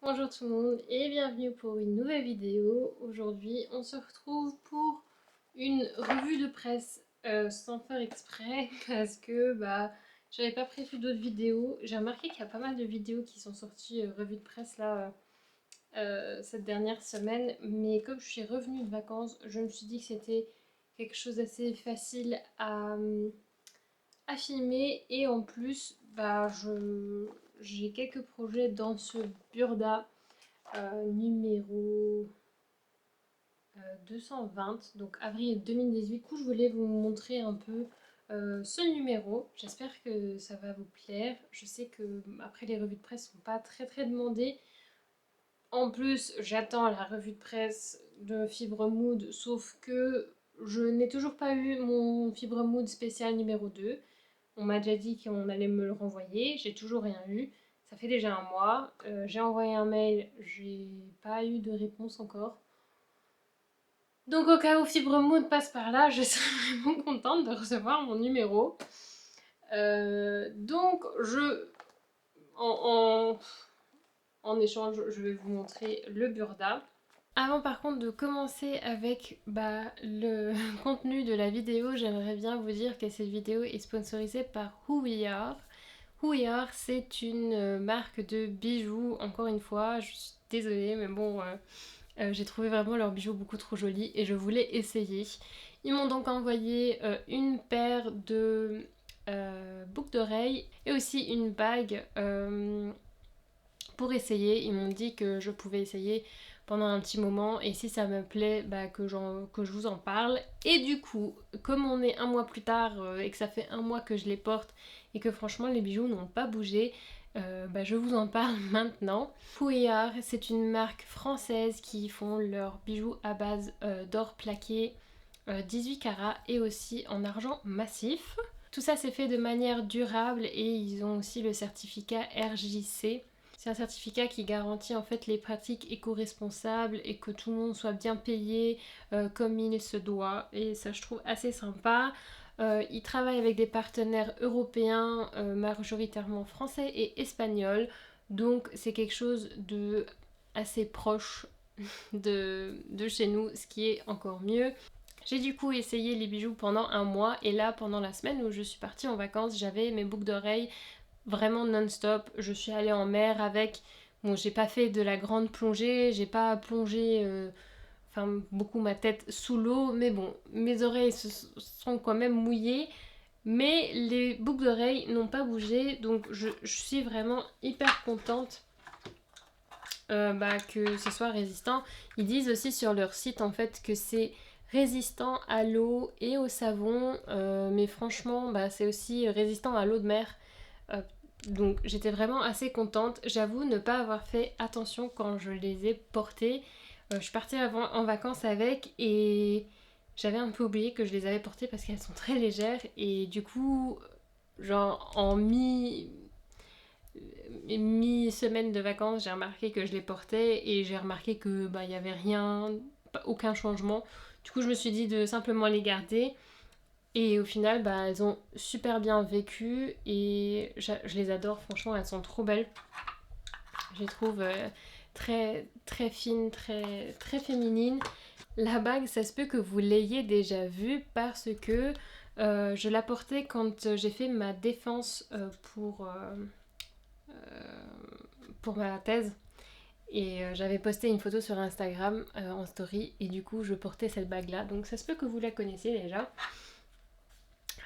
Bonjour tout le monde et bienvenue pour une nouvelle vidéo. Aujourd'hui on se retrouve pour une revue de presse sans faire exprès parce que j'avais pas prévu d'autres vidéos. J'ai remarqué qu'il y a pas mal de vidéos qui sont sorties revue de presse là cette dernière semaine, mais comme je suis revenue de vacances, je me suis dit que c'était quelque chose d'assez facile à filmer et en plus j'ai quelques projets dans ce Burda numéro 220, donc avril 2018. Du coup, je voulais vous montrer un peu ce numéro. J'espère que ça va vous plaire. Je sais que après les revues de presse sont pas très demandées. En plus, j'attends la revue de presse de Fibre Mood, sauf que je n'ai toujours pas eu mon Fibre Mood spécial numéro 2. On m'a déjà dit qu'on allait me le renvoyer, j'ai toujours rien eu. Ça fait déjà un mois. J'ai envoyé un mail, j'ai pas eu de réponse encore. Donc au cas où Fibremood passe par là, je serais vraiment contente de recevoir mon numéro. Donc en, en échange, je vais vous montrer le Burda. Avant par contre de commencer avec le contenu de la vidéo, j'aimerais bien vous dire que cette vidéo est sponsorisée par Who We Are. Who We Are, c'est une marque de bijoux, encore une fois, je suis désolée, mais bon, j'ai trouvé vraiment leurs bijoux beaucoup trop jolis et je voulais essayer. Ils m'ont donc envoyé une paire de boucles d'oreilles et aussi une bague pour essayer. Ils m'ont dit que je pouvais essayer pendant un petit moment et si ça me plaît, que je vous en parle. Et du coup, comme on est un mois plus tard et que ça fait un mois que je les porte et que franchement les bijoux n'ont pas bougé, je vous en parle maintenant. Fouillard, c'est une marque française qui font leurs bijoux à base d'or plaqué 18 carats et aussi en argent massif. Tout ça c'est fait de manière durable et ils ont aussi le certificat RJC. C'est un certificat qui garantit en fait les pratiques éco-responsables et que tout le monde soit bien payé comme il se doit. Et ça je trouve assez sympa. Ils travaillent avec des partenaires européens, majoritairement français et espagnols. Donc c'est quelque chose de assez proche de chez nous, ce qui est encore mieux. J'ai du coup essayé les bijoux pendant un mois et là pendant la semaine où je suis partie en vacances, j'avais mes boucles d'oreilles vraiment non-stop. Je suis allée en mer avec. Bon, j'ai pas fait de la grande plongée, j'ai pas plongé beaucoup ma tête sous l'eau, mais bon, mes oreilles se sont quand même mouillées. Mais les boucles d'oreilles n'ont pas bougé, donc je suis vraiment hyper contente que ce soit résistant. Ils disent aussi sur leur site en fait que c'est résistant à l'eau et au savon, mais franchement c'est aussi résistant à l'eau de mer. Euh, donc j'étais vraiment assez contente. J'avoue ne pas avoir fait attention quand je les ai portés. Je suis partie en vacances avec et j'avais un peu oublié que je les avais portées parce qu'elles sont très légères et du coup, genre en mi-semaine de vacances, j'ai remarqué que je les portais et j'ai remarqué que il y avait rien, aucun changement. Du coup, je me suis dit de simplement les garder. Et au final, elles ont super bien vécu et je les adore, franchement, elles sont trop belles. Je les trouve très fines, très féminines. La bague, ça se peut que vous l'ayez déjà vue parce que je la portais quand j'ai fait ma défense pour ma thèse. Et j'avais posté une photo sur Instagram en story et du coup je portais cette bague là. Donc ça se peut que vous la connaissiez déjà.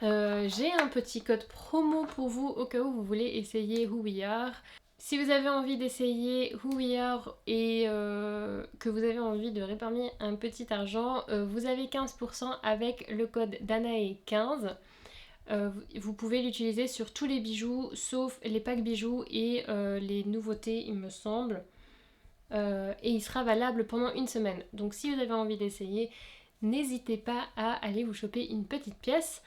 J'ai un petit code promo pour vous au cas où vous voulez essayer Who We Are. Si vous avez envie d'essayer Who We Are et que vous avez envie de réparmer un petit argent, vous avez 15% avec le code Danae15. Vous pouvez l'utiliser sur tous les bijoux sauf les packs bijoux et les nouveautés il me semble. Et il sera valable pendant une semaine. Donc si vous avez envie d'essayer, n'hésitez pas à aller vous choper une petite pièce.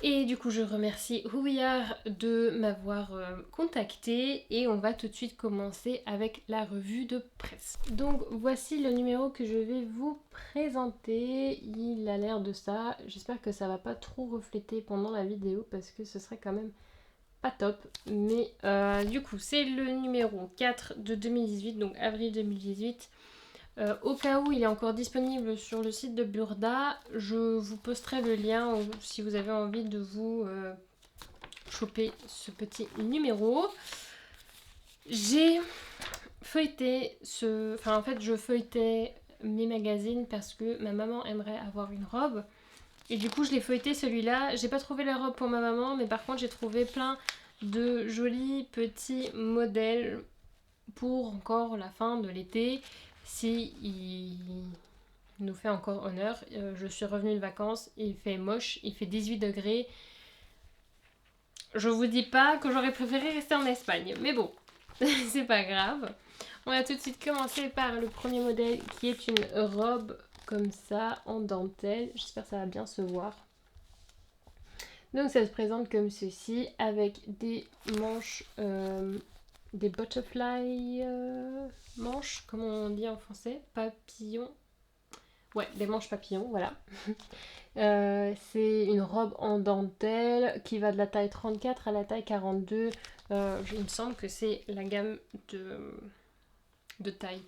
Et du coup, je remercie Rouillard de m'avoir contacté et on va tout de suite commencer avec la revue de presse. Donc voici le numéro que je vais vous présenter. Il a l'air de ça. J'espère que ça va pas trop refléter pendant la vidéo parce que ce serait quand même pas top. Mais du coup, c'est le numéro 4 de 2018, donc avril 2018. Au cas où il est encore disponible sur le site de Burda, je vous posterai le lien si vous avez envie de vous choper ce petit numéro. J'ai feuilleté Enfin, en fait, je feuilletais mes magazines parce que ma maman aimerait avoir une robe. Et du coup, je l'ai feuilleté celui-là. J'ai pas trouvé la robe pour ma maman, mais par contre, j'ai trouvé plein de jolis petits modèles pour encore la fin de l'été. Si il nous fait encore honneur. Je suis revenue de vacances, il fait moche, il fait 18 degrés. Je vous dis pas que j'aurais préféré rester en Espagne, mais bon, c'est pas grave. On va tout de suite commencer par le premier modèle qui est une robe comme ça en dentelle. J'espère que ça va bien se voir. Donc ça se présente comme ceci avec des manches, des butterfly manches, comme on dit en français, papillons. Ouais, des manches papillons, voilà. C'est une robe en dentelle qui va de la taille 34 à la taille 42. Il me semble que c'est la gamme de taille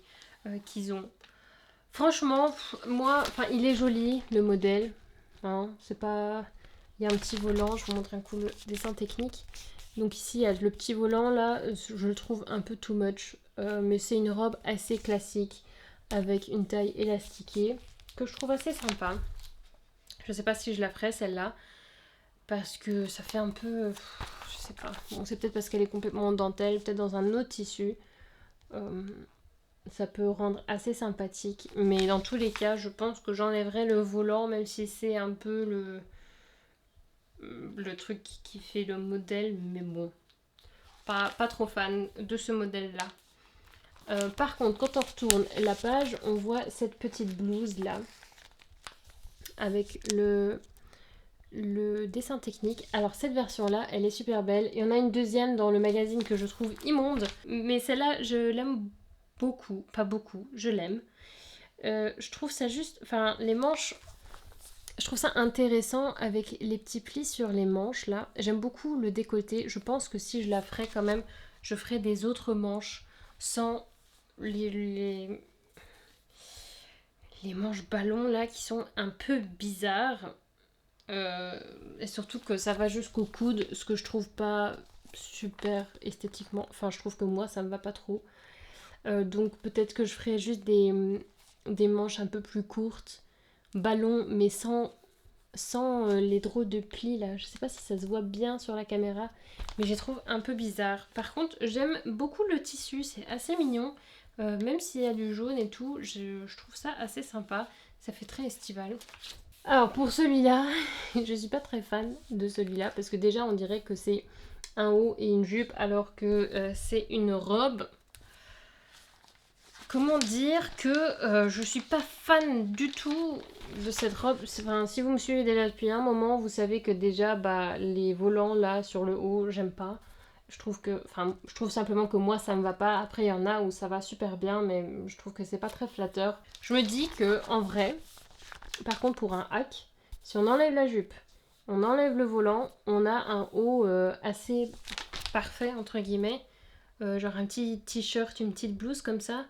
qu'ils ont. Franchement, moi, il est joli le modèle. Hein, c'est pas... Il y a un petit volant, je vous montre un coup le dessin technique. Donc ici, il y a le petit volant là, je le trouve un peu too much. Mais c'est une robe assez classique avec une taille élastiquée que je trouve assez sympa. Je sais pas si je la ferai celle-là parce que ça fait un peu... je sais pas. Bon, c'est peut-être parce qu'elle est complètement en dentelle, peut-être dans un autre tissu. Ça peut rendre assez sympathique. Mais dans tous les cas, je pense que j'enlèverai le volant, même si c'est un peu le truc qui fait le modèle. Mais bon, pas trop fan de ce modèle-là. Par contre, quand on retourne la page, on voit cette petite blouse-là avec le dessin technique. Alors cette version là elle est super belle. Il y en a une deuxième dans le magazine que je trouve immonde, mais celle-là je l'aime beaucoup, pas beaucoup, je l'aime. Je trouve ça juste, enfin les manches, je trouve ça intéressant avec les petits plis sur les manches là. J'aime beaucoup le décolleté. Je pense que si je la ferais quand même, je ferais des autres manches sans les manches ballons là qui sont un peu bizarres. Et surtout que ça va jusqu'au coude, ce que je trouve pas super esthétiquement. Enfin, je trouve que moi, ça me va pas trop. Donc peut-être que je ferai juste des manches un peu plus courtes, ballon, mais sans les drôles de plis là. Je sais pas si ça se voit bien sur la caméra, mais je les trouve un peu bizarre. Par contre, j'aime beaucoup le tissu, c'est assez mignon. Même s'il y a du jaune et tout, je trouve ça assez sympa. Ça fait très estival. Alors pour celui-là, je suis pas très fan de celui-là parce que déjà on dirait que c'est un haut et une jupe alors que c'est une robe. Comment dire que je suis pas fan du tout de cette robe. Enfin, si vous me suivez déjà depuis un moment, vous savez que déjà les volants là sur le haut, j'aime pas. Je trouve simplement que moi ça me va pas. Après il y en a où ça va super bien, mais je trouve que c'est pas très flatteur. Je me dis que en vrai, par contre pour un hack, si on enlève la jupe, on enlève le volant, on a un haut assez parfait entre guillemets. Genre un petit t-shirt, une petite blouse comme ça,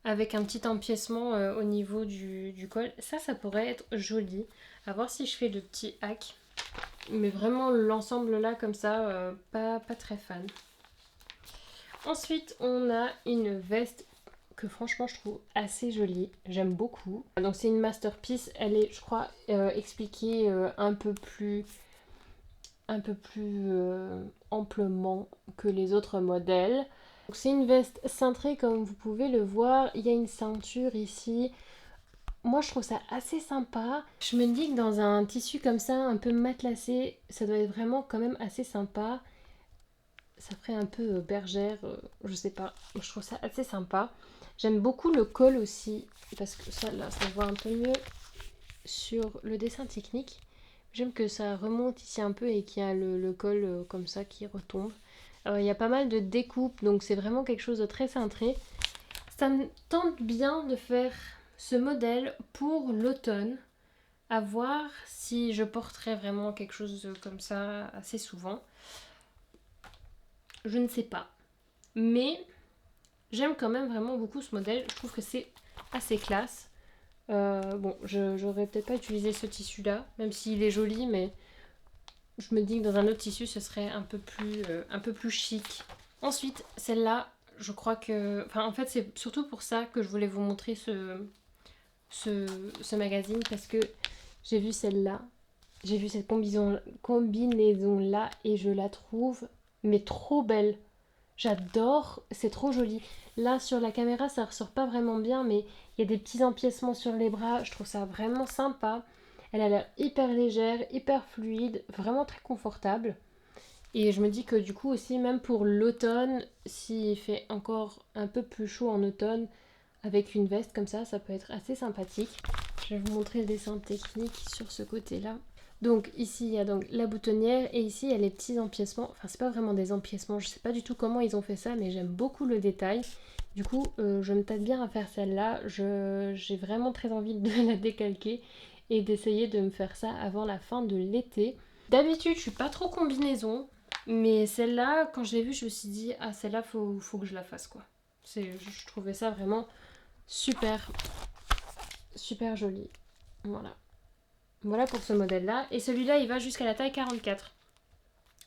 avec un petit empiècement au niveau du col. Ça pourrait être joli. À voir si je fais le petit hack. Mais vraiment l'ensemble là comme ça, pas très fan. Ensuite on a une veste que franchement je trouve assez jolie, j'aime beaucoup. Donc c'est une masterpiece, elle est je crois expliquée un peu plus amplement que les autres modèles. C'est une veste cintrée comme vous pouvez le voir, il y a une ceinture ici. Moi je trouve ça assez sympa. Je me dis que dans un tissu comme ça, un peu matelassé, ça doit être vraiment quand même assez sympa. Ça ferait un peu bergère, je sais pas. Je trouve ça assez sympa. J'aime beaucoup le col aussi, parce que ça là, ça se voit un peu mieux sur le dessin technique. J'aime que ça remonte ici un peu et qu'il y a le col comme ça qui retombe. Il y a pas mal de découpes, donc c'est vraiment quelque chose de très cintré. Ça me tente bien de faire ce modèle pour l'automne. À voir si je porterai vraiment quelque chose comme ça assez souvent. je ne sais pas. Mais j'aime quand même vraiment beaucoup ce modèle. Je trouve que c'est assez classe. Bon, j'aurais peut-être pas utilisé ce tissu-là, même s'il est joli, mais je me dis que dans un autre tissu, ce serait un peu plus chic. Ensuite, celle-là, je crois que... Enfin, en fait, c'est surtout pour ça que je voulais vous montrer ce magazine, parce que j'ai vu celle-là. J'ai vu cette combinaison-là et je la trouve, mais trop belle. J'adore, c'est trop joli. Là, sur la caméra, ça ressort pas vraiment bien, mais il y a des petits empiècements sur les bras. Je trouve ça vraiment sympa. Elle a l'air hyper légère, hyper fluide, vraiment très confortable. Et je me dis que du coup aussi, même pour l'automne, s'il fait encore un peu plus chaud en automne, avec une veste comme ça peut être assez sympathique. Je vais vous montrer le dessin technique sur ce côté-là. Donc ici il y a donc la boutonnière et ici il y a les petits empiècements. Enfin c'est pas vraiment des empiècements, je sais pas du tout comment ils ont fait ça, mais j'aime beaucoup le détail. Du coup je me tâte bien à faire celle-là. J'ai vraiment très envie de la décalquer et d'essayer de me faire ça avant la fin de l'été. D'habitude je suis pas trop combinaison, mais celle-là quand je l'ai vue je me suis dit ah celle-là faut que je la fasse quoi. Je trouvais ça vraiment super super joli. Voilà. Voilà pour ce modèle-là. Et celui-là, il va jusqu'à la taille 44.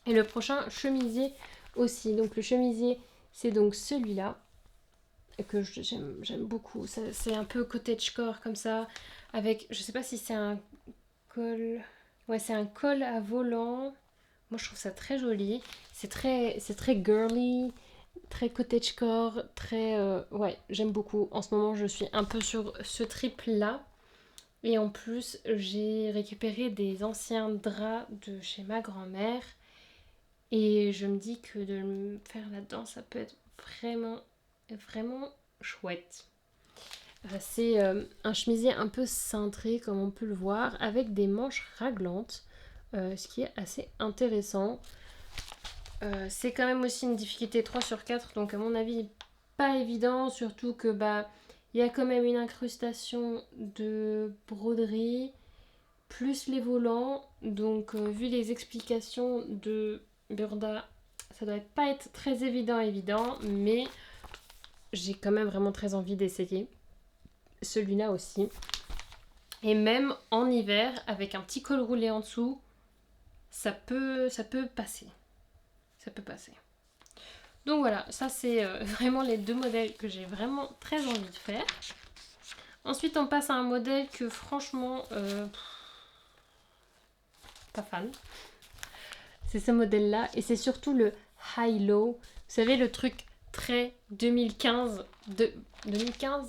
Et le prochain chemisier aussi. Donc le chemisier, c'est donc celui-là. Que j'aime beaucoup. C'est un peu cottagecore comme ça. Avec, je sais pas si c'est un col... Ouais, c'est un col à volant. Moi, je trouve ça très joli. C'est très girly, très cottagecore, très... ouais, j'aime beaucoup. En ce moment, je suis un peu sur ce trip-là. Et en plus, j'ai récupéré des anciens draps de chez ma grand-mère. Et je me dis que de le faire là-dedans, ça peut être vraiment, vraiment chouette. C'est un chemisier un peu cintré, comme on peut le voir, avec des manches raglantes, ce qui est assez intéressant. C'est quand même aussi une difficulté 3/4, donc à mon avis, pas évident, surtout que il y a quand même une incrustation de broderie, plus les volants. Donc, vu les explications de Burda, ça doit pas être très évident, mais j'ai quand même vraiment très envie d'essayer. Celui-là aussi. Et même en hiver, avec un petit col roulé en dessous, ça peut passer. Ça peut passer. Donc voilà, ça c'est vraiment les deux modèles que j'ai vraiment très envie de faire. Ensuite, on passe à un modèle que franchement, pas fan. C'est ce modèle-là et c'est surtout le high-low. Vous savez, le truc très 2015. 2015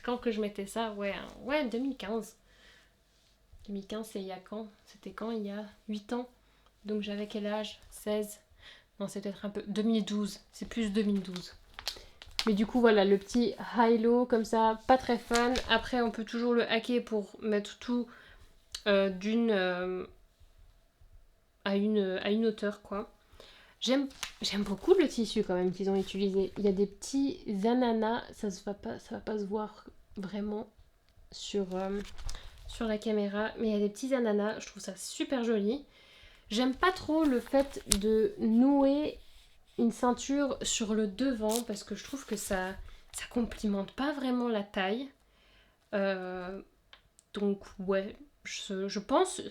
C'est quand que je mettais ça? Ouais, 2015. 2015, c'est il y a quand? C'était quand? Il y a 8 ans. Donc j'avais quel âge? 16. Non, c'est peut-être un peu... 2012. C'est plus 2012. Mais du coup, voilà, le petit high-low comme ça, pas très fun. Après, on peut toujours le hacker pour mettre tout d'une... à une hauteur, quoi. J'aime beaucoup le tissu quand même qu'ils ont utilisé. Il y a des petits ananas, ça va pas se voir vraiment sur la caméra, mais il y a des petits ananas, je trouve ça super joli. J'aime pas trop le fait de nouer une ceinture sur le devant parce que je trouve que ça complimente pas vraiment la taille. Donc ouais, je pense...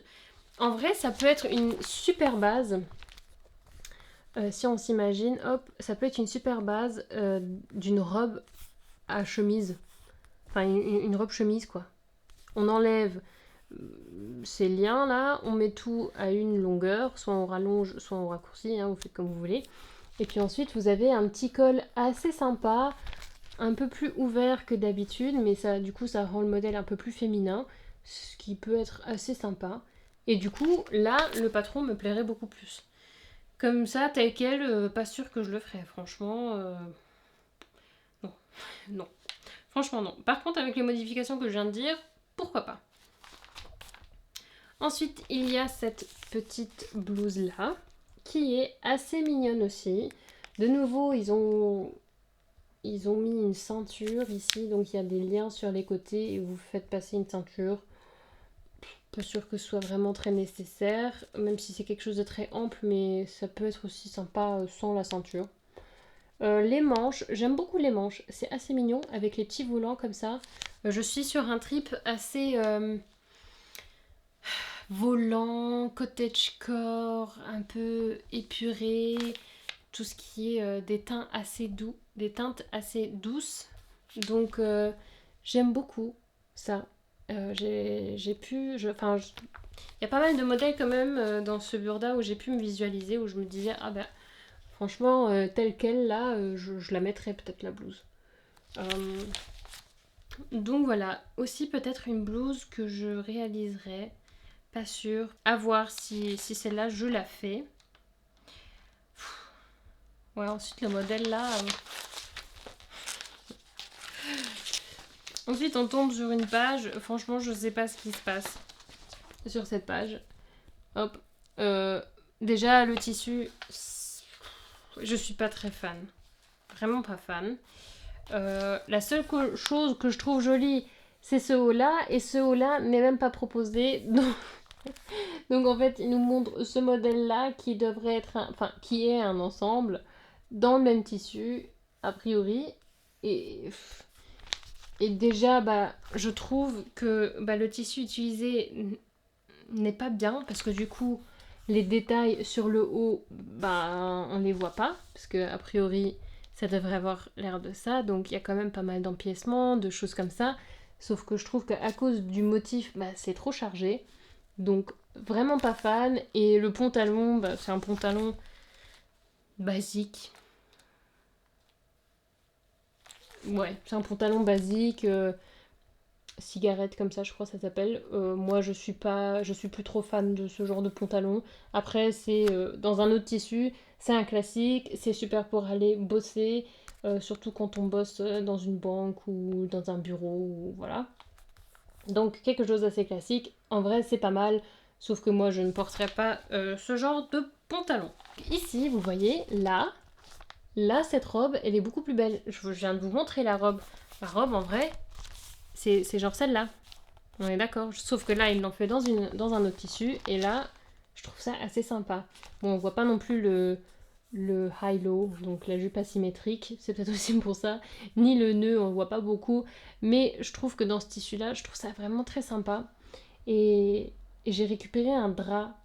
En vrai, ça peut être une super base. Si on s'imagine, hop, ça peut être une super base d'une robe à chemise. Enfin, une robe chemise, quoi. On enlève ces liens là, on met tout à une longueur, soit on rallonge, soit on raccourcit, hein, vous faites comme vous voulez. Et puis ensuite, vous avez un petit col assez sympa, un peu plus ouvert que d'habitude, mais ça, du coup, ça rend le modèle un peu plus féminin, ce qui peut être assez sympa. Et du coup, là, le patron me plairait beaucoup plus. Comme ça, tel quel, pas sûr que je le ferais, franchement. Non, non. Franchement, non. Par contre, avec les modifications que je viens de dire, pourquoi pas. Ensuite, il y a cette petite blouse-là, qui est assez mignonne aussi. De nouveau, ils ont mis une ceinture ici, donc il y a des liens sur les côtés et vous faites passer une ceinture. Pas sûr que ce soit vraiment très nécessaire, même si c'est quelque chose de très ample, mais ça peut être aussi sympa sans la ceinture. Les manches, j'aime beaucoup les manches, c'est assez mignon avec les petits volants comme ça. Je suis sur un trip assez volant, cottagecore, un peu épuré, tout ce qui est des teintes assez doux, des teintes assez douces. Donc j'aime beaucoup ça. J'ai pu, enfin, il y a pas mal de modèles quand même dans ce Burda où j'ai pu me visualiser, où je me disais ah ben franchement telle quelle là, je la mettrais peut-être la blouse. Euh, donc voilà, aussi peut-être une blouse que je réaliserai, pas sûre. À voir si celle-là je la fais. Ouais, ensuite le modèle là. Ensuite on tombe sur une page, franchement je sais pas ce qui se passe sur cette page. Hop. Déjà le tissu, je suis pas très fan. Vraiment pas fan. La seule chose que je trouve jolie, c'est ce haut-là. Et ce haut-là n'est même pas proposé. Donc en fait, il nous montre ce modèle-là qui devrait être, enfin, qui est un ensemble dans le même tissu, a priori. Et, et déjà, bah, je trouve que bah, le tissu utilisé n'est pas bien parce que du coup, les détails sur le haut, bah, on les voit pas parce que a priori, ça devrait avoir l'air de ça. Donc il y a quand même pas mal d'empiècements, de choses comme ça. Sauf que je trouve qu'à cause du motif, bah, c'est trop chargé. Donc vraiment pas fan. Et le pantalon, bah, c'est un pantalon basique. Ouais, c'est un pantalon basique. Cigarette comme ça, je crois que ça s'appelle. Moi, je suis plus trop fan de ce genre de pantalon. Après, c'est dans un autre tissu, c'est un classique, c'est super pour aller bosser, surtout quand on bosse dans une banque ou dans un bureau, ou voilà. Donc quelque chose d'assez classique. En vrai, c'est pas mal, sauf que moi, je ne porterai pas ce genre de pantalon. Ici, vous voyez, là, cette robe, elle est beaucoup plus belle. Je viens de vous montrer la robe. La robe, en vrai, c'est genre celle-là. On est d'accord. Sauf que là, ils l'ont fait dans un autre tissu. Et là, je trouve ça assez sympa. Bon, on voit pas non plus le high-low, donc la jupe asymétrique. C'est peut-être aussi pour ça. Ni le nœud, on le voit pas beaucoup. Mais je trouve que dans ce tissu-là, je trouve ça vraiment très sympa. Et j'ai récupéré un drap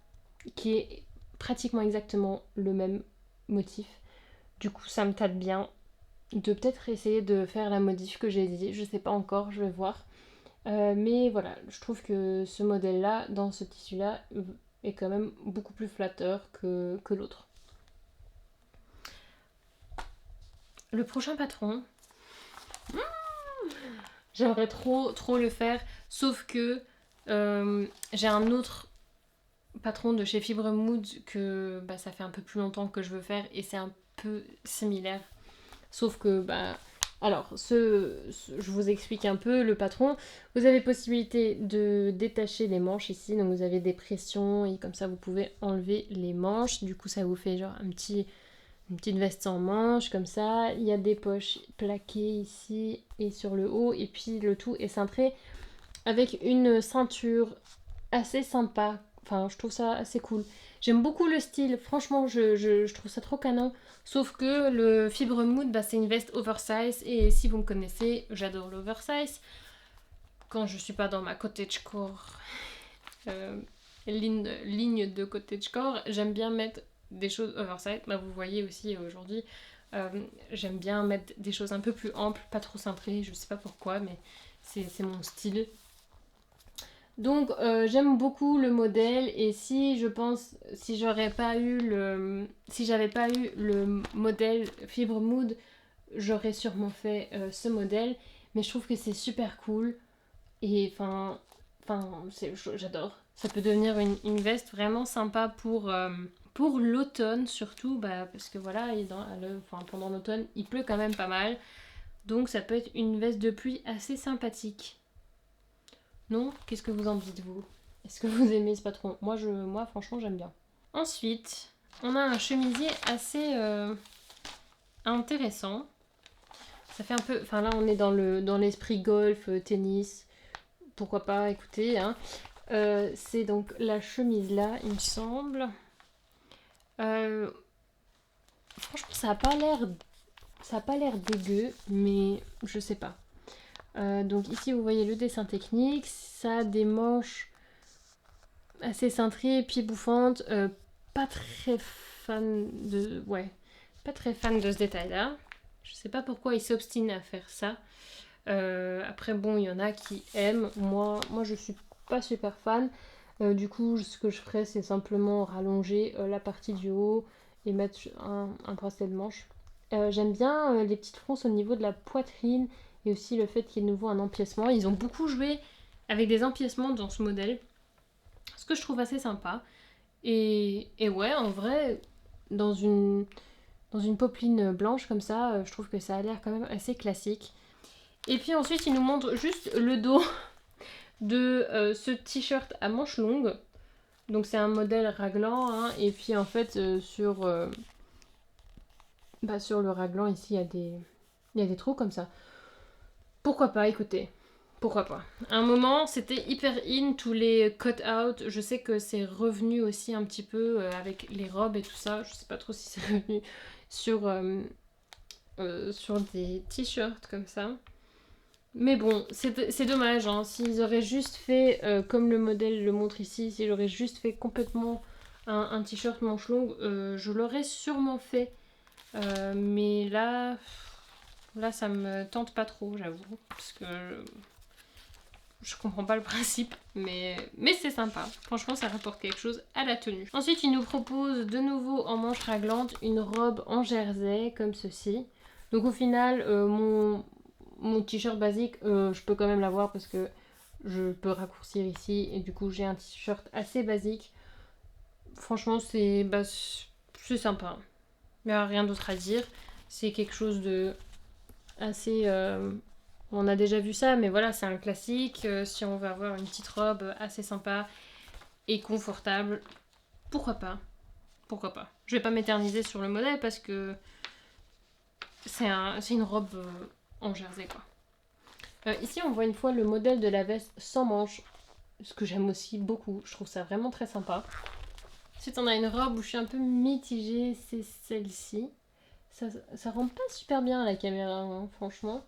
qui est pratiquement exactement le même motif. Du coup, ça me tâte bien de peut-être essayer de faire la modif que j'ai dit. Je sais pas encore, je vais voir. Mais voilà, je trouve que ce modèle-là, dans ce tissu-là, est quand même beaucoup plus flatteur que l'autre. Le prochain patron, j'aimerais trop le faire, sauf que j'ai un autre patron de chez Fibre Mood que bah, ça fait un peu plus longtemps que je veux faire et c'est un peu similaire. Sauf que, bah, alors, je vous explique un peu le patron. Vous avez possibilité de détacher les manches ici, donc vous avez des pressions et comme ça vous pouvez enlever les manches. Du coup, ça vous fait genre une petite veste sans manches comme ça. Il y a des poches plaquées ici et sur le haut, et puis le tout est cintré avec une ceinture assez sympa. Enfin, je trouve ça assez cool. J'aime beaucoup le style, franchement, je trouve ça trop canon. Sauf que le Fibre Mood, bah, c'est une veste oversize. Et si vous me connaissez, j'adore l'oversize. Quand je suis pas dans ma cottagecore ligne de cottagecore, j'aime bien mettre des choses oversize. Bah, vous voyez aussi aujourd'hui, j'aime bien mettre des choses un peu plus amples, pas trop cintrées. Je sais pas pourquoi, mais c'est mon style. Donc j'aime beaucoup le modèle et si je pense si j'avais pas eu le modèle Fibre Mood, j'aurais sûrement fait ce modèle, mais je trouve que c'est super cool et enfin j'adore. Ça peut devenir une veste vraiment sympa pour l'automne surtout bah, parce que voilà, pendant l'automne, il pleut quand même pas mal. Donc ça peut être une veste de pluie assez sympathique. Non? Qu'est-ce que vous en dites, vous? Est-ce que vous aimez ce patron? Moi, franchement, j'aime bien. Ensuite, on a un chemisier assez intéressant. Ça fait un peu... Enfin, là, on est dans l'esprit golf, tennis. Pourquoi pas, écoutez. Hein. C'est donc la chemise là, il me semble. Euh, Franchement, ça a pas l'air dégueu, mais je sais pas. Donc ici, vous voyez le dessin technique. Ça a des manches assez cintrées, pieds bouffantes. Pas très fan de... Ouais, pas très fan de ce détail-là. Je sais pas pourquoi ils s'obstinent à faire ça. Après, bon, il y en a qui aiment. Moi je suis pas super fan. Du coup, ce que je ferais, c'est simplement rallonger la partie du haut et mettre un bracelet de manche. J'aime bien les petites fronces au niveau de la poitrine et aussi le fait qu'il y ait de nouveau un empiècement. Ils ont beaucoup joué avec des empiècements dans ce modèle, ce que je trouve assez sympa. Et ouais, en vrai, dans une, dans une popeline blanche comme ça, je trouve que ça a l'air quand même assez classique. Et puis ensuite, il nous montre juste le dos de ce t-shirt à manches longues. Donc c'est un modèle raglan, hein, et puis en fait sur le raglan ici il y a des trous comme ça. Pourquoi pas, écoutez, pourquoi pas. À un moment c'était hyper in tous les cut-out, je sais que c'est revenu aussi un petit peu avec les robes et tout ça, je sais pas trop si c'est revenu sur, sur des t-shirts comme ça. Mais bon, c'est dommage, hein. S'ils auraient juste fait, comme le modèle le montre ici, s'ils auraient juste fait complètement un t-shirt manche longue, je l'aurais sûrement fait. Mais là, ça me tente pas trop, j'avoue. Parce que je comprends pas le principe, mais c'est sympa. Franchement, ça rapporte quelque chose à la tenue. Ensuite, il nous propose de nouveau en manche raglante une robe en jersey, comme ceci. Donc au final, mon t-shirt basique, je peux quand même l'avoir parce que je peux raccourcir ici. Et du coup, j'ai un t-shirt assez basique. Franchement, c'est sympa. Il n'y a rien d'autre à dire. C'est quelque chose de assez... on a déjà vu ça, mais voilà, c'est un classique. Si on veut avoir une petite robe assez sympa et confortable, pourquoi pas? Pourquoi pas? Je vais pas m'éterniser sur le modèle parce que c'est une robe en jersey, quoi. Ici, on voit une fois le modèle de la veste sans manches, ce que j'aime aussi beaucoup. Je trouve ça vraiment très sympa. Ensuite, on a une robe où je suis un peu mitigée, c'est celle-ci. Ça rend pas super bien à la caméra, hein, franchement.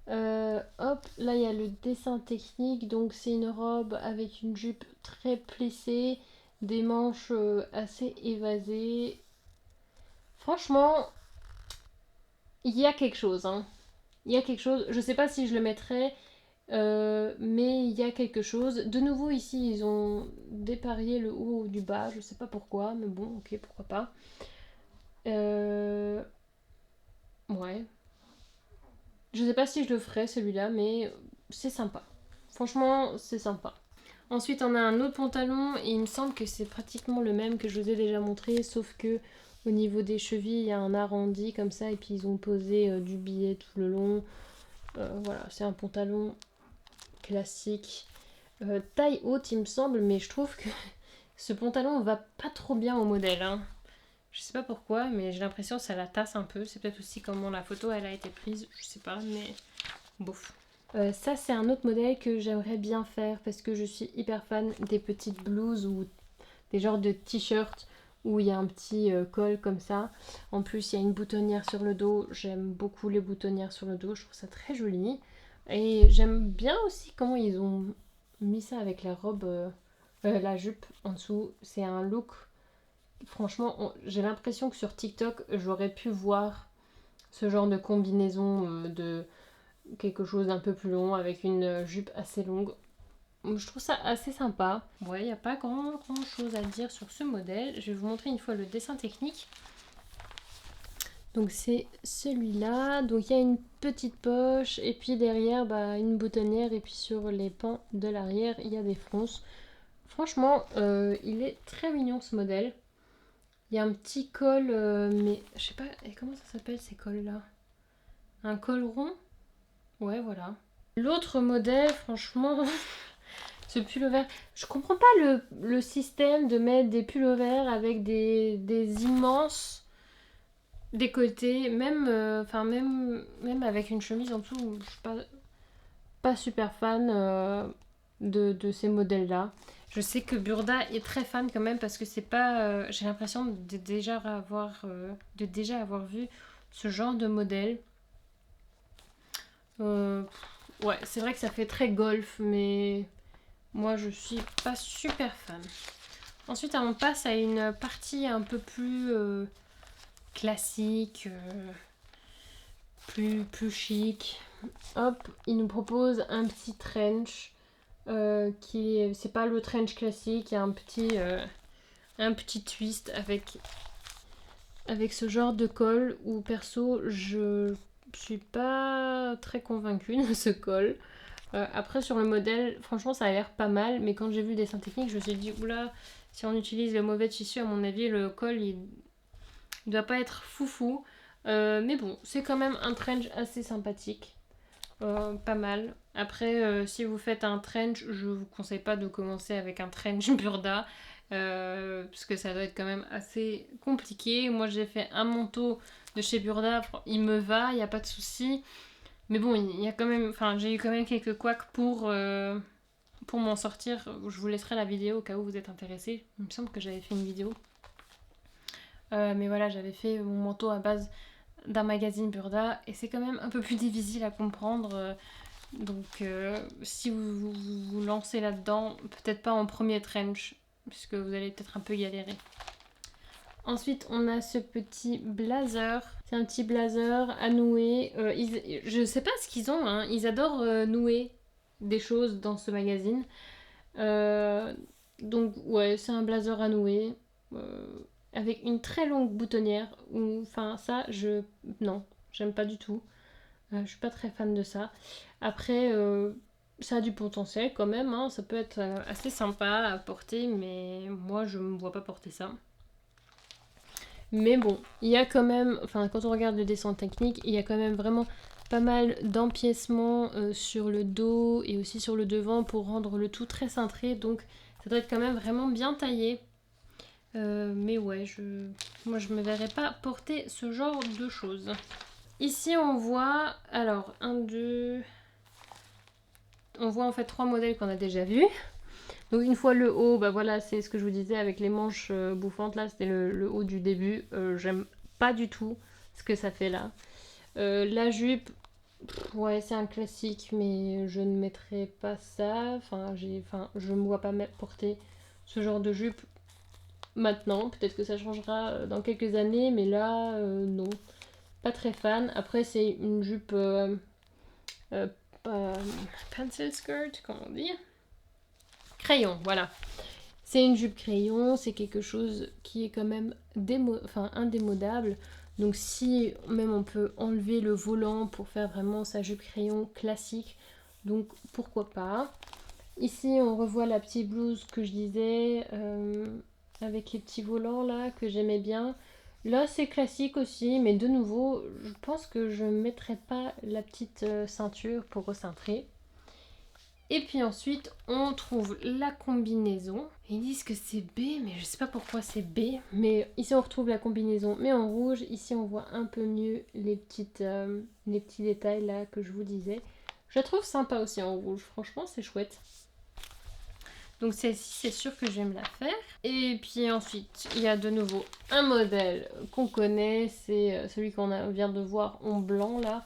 Hop, là il y a le dessin technique, donc c'est une robe avec une jupe très plissée, des manches assez évasées. Franchement, il y a quelque chose, hein. Il y a quelque chose, je sais pas si je le mettrais, mais il y a quelque chose. De nouveau ici, ils ont déparié le haut du bas, je sais pas pourquoi, mais bon, ok, pourquoi pas. Ouais. Je sais pas si je le ferais celui-là, mais c'est sympa. Franchement, c'est sympa. Ensuite, on a un autre pantalon et il me semble que c'est pratiquement le même que je vous ai déjà montré, sauf que au niveau des chevilles, il y a un arrondi comme ça et puis ils ont posé du billet tout le long. Voilà, c'est un pantalon classique. Taille haute, il me semble, mais je trouve que ce pantalon va pas trop bien au modèle, hein. Je sais pas pourquoi, mais j'ai l'impression que ça la tasse un peu. C'est peut-être aussi comment la photo elle a été prise, je sais pas, mais bof. Ça, c'est un autre modèle que j'aimerais bien faire parce que je suis hyper fan des petites blouses ou des genres de t-shirts où il y a un petit col comme ça. En plus, il y a une boutonnière sur le dos. J'aime beaucoup les boutonnières sur le dos. Je trouve ça très joli. Et j'aime bien aussi comment ils ont mis ça avec la robe, la jupe en dessous. C'est un look. Franchement, j'ai l'impression que sur TikTok, j'aurais pu voir ce genre de combinaison de quelque chose d'un peu plus long avec une jupe assez longue. Je trouve ça assez sympa. Ouais, il n'y a pas grand chose à dire sur ce modèle. Je vais vous montrer une fois le dessin technique. Donc c'est celui-là. Donc il y a une petite poche et puis derrière une boutonnière et puis sur les pans de l'arrière il y a des fronces. Franchement, il est très mignon ce modèle. Il y a un petit col, mais je sais pas comment ça s'appelle ces cols-là. Un col rond? Ouais, voilà. L'autre modèle, franchement, ce pull vert, je comprends pas le système de mettre des pulls verts avec des immenses décolletés, même, même avec une chemise en dessous, je suis pas super fan. de ces modèles-là. Je sais que Burda est très fan quand même parce que c'est pas... j'ai l'impression de déjà avoir vu ce genre de modèle. Ouais, c'est vrai que ça fait très golf, mais moi je suis pas super fan. Ensuite, on passe à une partie un peu plus classique, plus chic. Hop, il nous propose un petit trench c'est pas le trench classique, il y a un petit twist avec ce genre de col où perso je suis pas très convaincue de ce col. Après sur le modèle, franchement ça a l'air pas mal, mais quand j'ai vu le dessin technique, je me suis dit oula, si on utilise le mauvais tissu, à mon avis le col il doit pas être foufou. Mais bon, c'est quand même un trench assez sympathique. Pas mal. Après, si vous faites un trench, je vous conseille pas de commencer avec un trench Burda. Parce que ça doit être quand même assez compliqué. Moi, j'ai fait un manteau de chez Burda. Il me va, il n'y a pas de souci. Mais bon, il y a quand même, enfin, j'ai eu quand même quelques couacs pour m'en sortir. Je vous laisserai la vidéo au cas où vous êtes intéressés. Il me semble que j'avais fait une vidéo. Mais voilà, j'avais fait mon manteau à base d'un magazine Burda et c'est quand même un peu plus difficile à comprendre. Donc si vous lancez là-dedans, peut-être pas en premier trench, puisque vous allez peut-être un peu galérer. Ensuite, on a ce petit blazer. C'est un petit blazer à nouer. Je sais pas ce qu'ils ont, hein. Ils adorent nouer des choses dans ce magazine. Donc ouais, c'est un blazer à nouer. Avec une très longue boutonnière. Enfin ça, non, j'aime pas du tout. Je suis pas très fan de ça. Après, ça a du potentiel quand même, hein. Ça peut être assez sympa à porter, mais moi je me vois pas porter ça. Mais bon, il y a quand même, enfin quand on regarde le dessin technique, il y a quand même vraiment pas mal d'empiècements sur le dos et aussi sur le devant pour rendre le tout très cintré. Donc ça doit être quand même vraiment bien taillé. Mais ouais, moi je me verrais pas porter ce genre de choses. Ici on voit, alors un, deux, on voit en fait 3 modèles qu'on a déjà vus. Donc une fois le haut, bah voilà, c'est ce que je vous disais avec les manches bouffantes là, c'était le haut du début. J'aime pas du tout ce que ça fait là. La jupe, ouais, c'est un classique, mais je ne mettrai pas ça. Je me vois pas porter ce genre de jupe maintenant. Peut-être que ça changera dans quelques années, mais là, non. Pas très fan. Après, c'est une jupe euh, pencil skirt, comment on dit, crayon, voilà. C'est une jupe crayon, c'est quelque chose qui est quand même indémodable. Donc si même on peut enlever le volant pour faire vraiment sa jupe crayon classique, donc pourquoi pas. Ici on revoit la petite blouse que je disais, avec les petits volants là, que j'aimais bien. Là c'est classique aussi, mais de nouveau, je pense que je ne mettrai pas la petite ceinture pour recintrer. Et puis ensuite, on trouve la combinaison. Ils disent que c'est B, mais je sais pas pourquoi c'est B. Mais ici, on retrouve la combinaison, mais en rouge. Ici, on voit un peu mieux les petits détails là que je vous disais. Je la trouve sympa aussi en rouge. Franchement, c'est chouette. Donc celle-ci, c'est sûr que je vais me la faire. Et puis ensuite, il y a de nouveau un modèle qu'on connaît. C'est celui qu'on vient de voir en blanc là.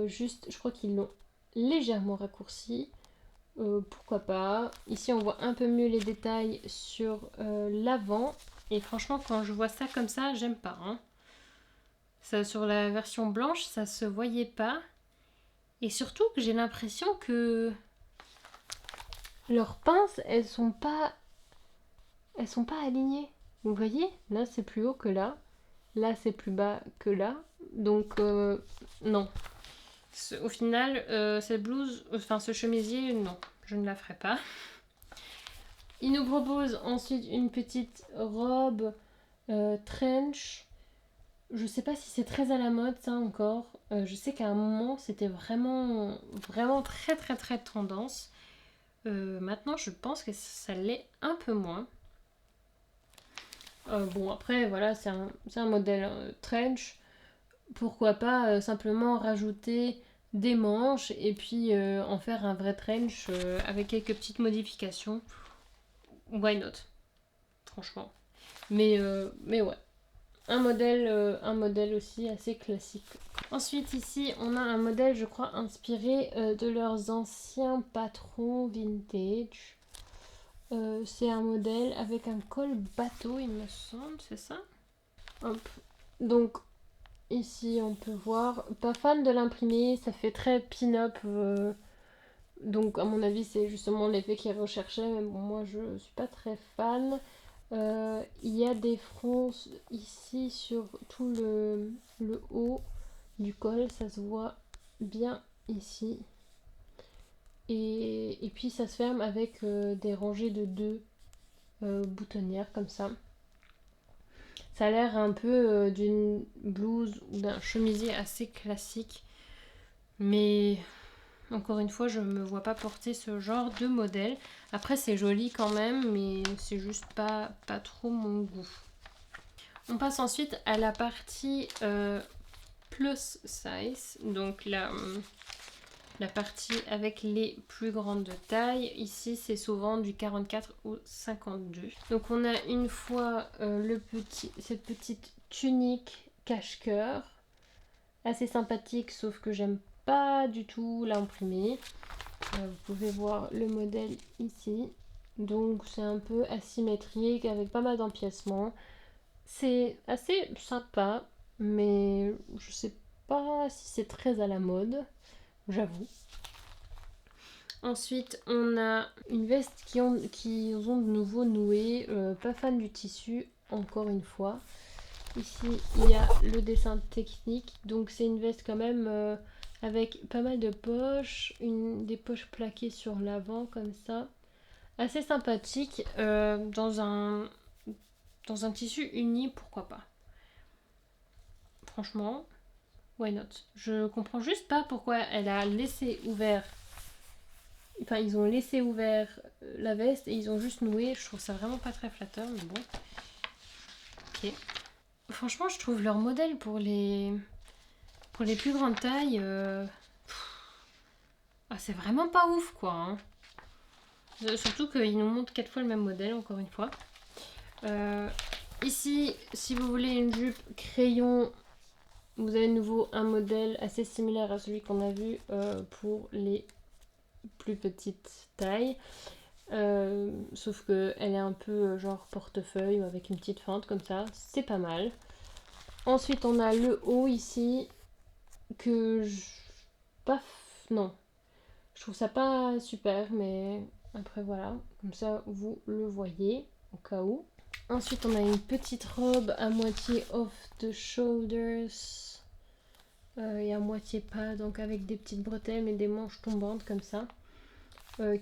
Juste, je crois qu'ils l'ont légèrement raccourci. Pourquoi pas. Ici, on voit un peu mieux les détails sur l'avant. Et franchement, quand je vois ça comme ça, j'aime pas. Hein. Ça, sur la version blanche, ça se voyait pas. Et surtout que j'ai l'impression que leurs pinces, elles sont pas alignées. Vous voyez, là c'est plus haut que là. Là c'est plus bas que là. Donc non. Au final, cette blouse, enfin ce chemisier, non, je ne la ferai pas. Il nous propose ensuite une petite robe trench. Je sais pas si c'est très à la mode ça encore. Je sais qu'à un moment c'était vraiment très très très tendance. Maintenant je pense que ça l'est un peu moins. Bon après voilà c'est un modèle trench. Pourquoi pas simplement rajouter des manches et puis en faire un vrai trench avec quelques petites modifications. Why not? Franchement. Mais ouais. Un modèle aussi assez classique. Ensuite ici on a un modèle je crois inspiré de leurs anciens patrons vintage. C'est un modèle avec un col bateau il me semble, c'est ça? Hop. Donc ici on peut voir, pas fan de l'imprimé, ça fait très pin-up. Donc à mon avis c'est justement l'effet qu'il recherchait, mais bon moi je suis pas très fan. Il y a des fronces ici sur tout le haut du col, ça se voit bien ici. Et puis ça se ferme avec des rangées de deux boutonnières comme ça. Ça a l'air un peu d'une blouse ou d'un chemisier assez classique. Mais encore une fois, je me vois pas porter ce genre de modèle. Après, c'est joli quand même, mais c'est juste pas trop mon goût. On passe ensuite à la partie plus size. Donc la partie avec les plus grandes tailles. Ici, c'est souvent du 44 au 52. Donc on a une fois cette petite tunique cache-cœur. Assez sympathique, sauf que j'aime pas du tout l'imprimer. Vous pouvez voir le modèle ici. Donc c'est un peu asymétrique avec pas mal d'empiècements. C'est assez sympa, mais je sais pas si c'est très à la mode, j'avoue. Ensuite, on a une veste qui ont de nouveau noué. Pas fan du tissu, encore une fois. Ici, il y a le dessin technique. Donc, c'est une veste quand même avec pas mal de poches. Des poches plaquées sur l'avant, comme ça. Assez sympathique. Dans un tissu uni, pourquoi pas. Franchement, why not? Je comprends juste pas pourquoi elle a laissé ouvert. Enfin, ils ont laissé ouvert la veste et ils ont juste noué. Je trouve ça vraiment pas très flatteur, mais bon. Ok. Franchement, je trouve leur modèle pour les plus grandes tailles, c'est vraiment pas ouf, quoi. Hein. Surtout qu'ils nous montrent 4 fois le même modèle, encore une fois. Ici, si vous voulez une jupe crayon, vous avez de nouveau un modèle assez similaire à celui qu'on a vu pour les plus petites tailles. Sauf qu'elle est un peu genre portefeuille avec une petite fente comme ça. C'est pas mal. Ensuite, on a le haut ici que non. Je trouve ça pas super, mais après voilà. Comme ça, vous le voyez au cas où. Ensuite, on a une petite robe à moitié off the shoulders et à moitié pas, donc avec des petites bretelles et des manches tombantes comme ça.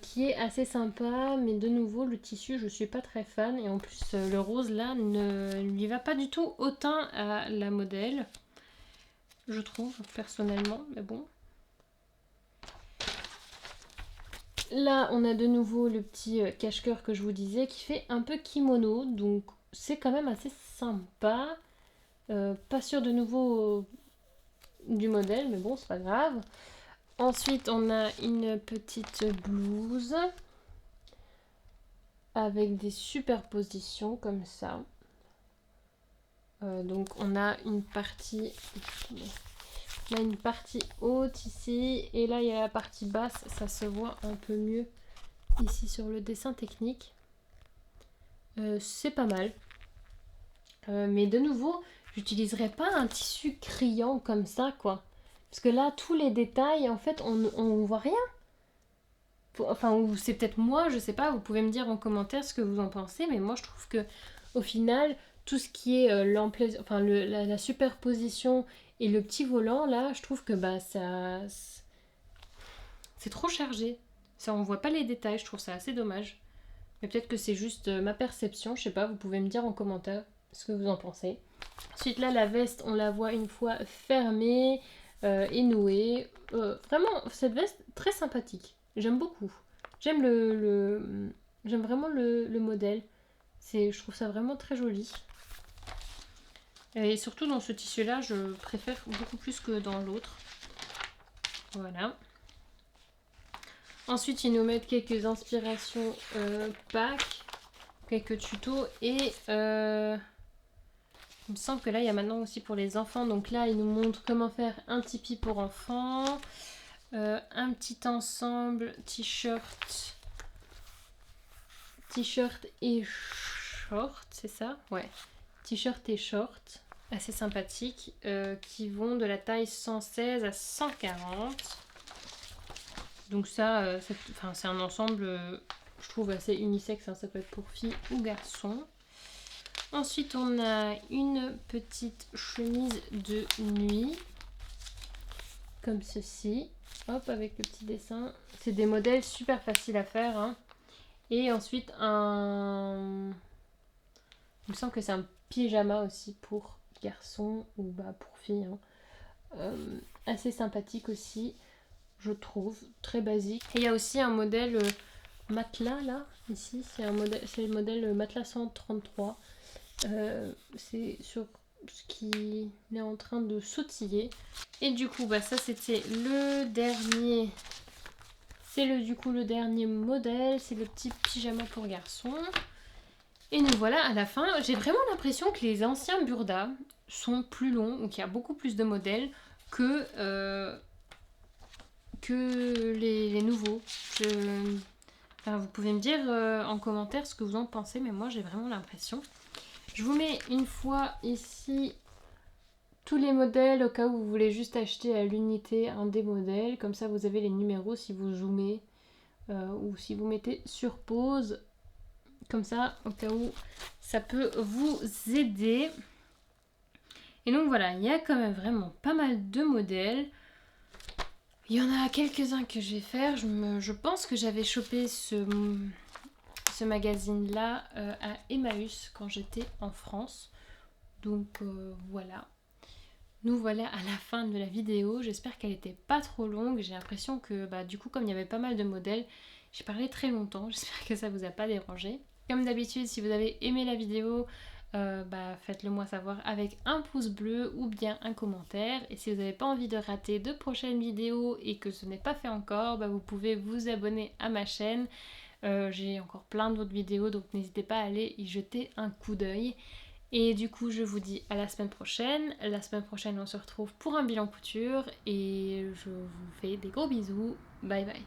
Qui est assez sympa, mais de nouveau le tissu je suis pas très fan et en plus le rose là ne lui va pas du tout autant à la modèle, je trouve personnellement, mais bon. Là on a de nouveau le petit cache-cœur que je vous disais qui fait un peu kimono, donc c'est quand même assez sympa. Pas sûr de nouveau du modèle, mais bon c'est pas grave. Ensuite on a une petite blouse avec des superpositions comme ça. Donc on a une partie haute ici et là il y a la partie basse, ça se voit un peu mieux ici sur le dessin technique. C'est pas mal. Mais de nouveau, j'utiliserai pas un tissu criant comme ça, quoi. Parce que là, tous les détails, en fait, on voit rien. Enfin, ou c'est peut-être moi, je sais pas, vous pouvez me dire en commentaire ce que vous en pensez, mais moi je trouve que au final, tout ce qui est la superposition et le petit volant, là, je trouve que ça c'est trop chargé. Ça, on voit pas les détails, je trouve ça assez dommage. Mais peut-être que c'est juste ma perception, je sais pas, vous pouvez me dire en commentaire ce que vous en pensez. Ensuite là, la veste, on la voit une fois fermée et nouée. Vraiment, cette veste, très sympathique. J'aime beaucoup. J'aime j'aime vraiment le modèle. Je trouve ça vraiment très joli. Et surtout dans ce tissu-là, je préfère beaucoup plus que dans l'autre. Voilà. Ensuite, ils nous mettent quelques inspirations Pâques, quelques tutos et il me semble que là, il y a maintenant aussi pour les enfants. Donc là, ils nous montrent comment faire un Tipeee pour enfants, un petit ensemble, t-shirt et short, c'est ça? Ouais, t-shirt et short, assez sympathiques, qui vont de la taille 116 à 140. Donc ça, c'est un ensemble, je trouve assez unisexe, hein, ça peut être pour filles ou garçons. Ensuite, on a une petite chemise de nuit, comme ceci. Hop, avec le petit dessin. C'est des modèles super faciles à faire. Hein. Et ensuite, il me semble que c'est un pyjama aussi pour garçons ou pour filles. Hein. Assez sympathique aussi, je trouve. Très basique. Et il y a aussi un modèle matelas, là. Ici, c'est le modèle matelas 133. C'est sur ce qui est en train de sautiller. Et du coup, ça c'était le dernier. C'est le dernier modèle. C'est le petit pyjama pour garçon. Et nous voilà à la fin. J'ai vraiment l'impression que les anciens Burda sont plus longs, ou qu'il y a beaucoup plus de modèles que les nouveaux. Vous pouvez me dire en commentaire ce que vous en pensez, mais moi j'ai vraiment l'impression. Je vous mets une fois ici tous les modèles au cas où vous voulez juste acheter à l'unité un des modèles. Comme ça vous avez les numéros si vous zoomez ou si vous mettez sur pause. Comme ça, au cas où ça peut vous aider. Et donc voilà, il y a quand même vraiment pas mal de modèles. Il y en a quelques-uns que je vais faire. Je pense que j'avais chopé ce magazine-là à Emmaüs quand j'étais en France. Donc voilà. Nous voilà à la fin de la vidéo. J'espère qu'elle n'était pas trop longue. J'ai l'impression que du coup, comme il y avait pas mal de modèles, j'ai parlé très longtemps. J'espère que ça vous a pas dérangé. Comme d'habitude, si vous avez aimé la vidéo, faites-le moi savoir avec un pouce bleu ou bien un commentaire. Et si vous n'avez pas envie de rater de prochaines vidéos et que ce n'est pas fait encore, vous pouvez vous abonner à ma chaîne. J'ai encore plein d'autres vidéos, donc n'hésitez pas à aller y jeter un coup d'œil. Et du coup, je vous dis à la semaine prochaine. La semaine prochaine, on se retrouve pour un bilan couture. Et je vous fais des gros bisous. Bye bye.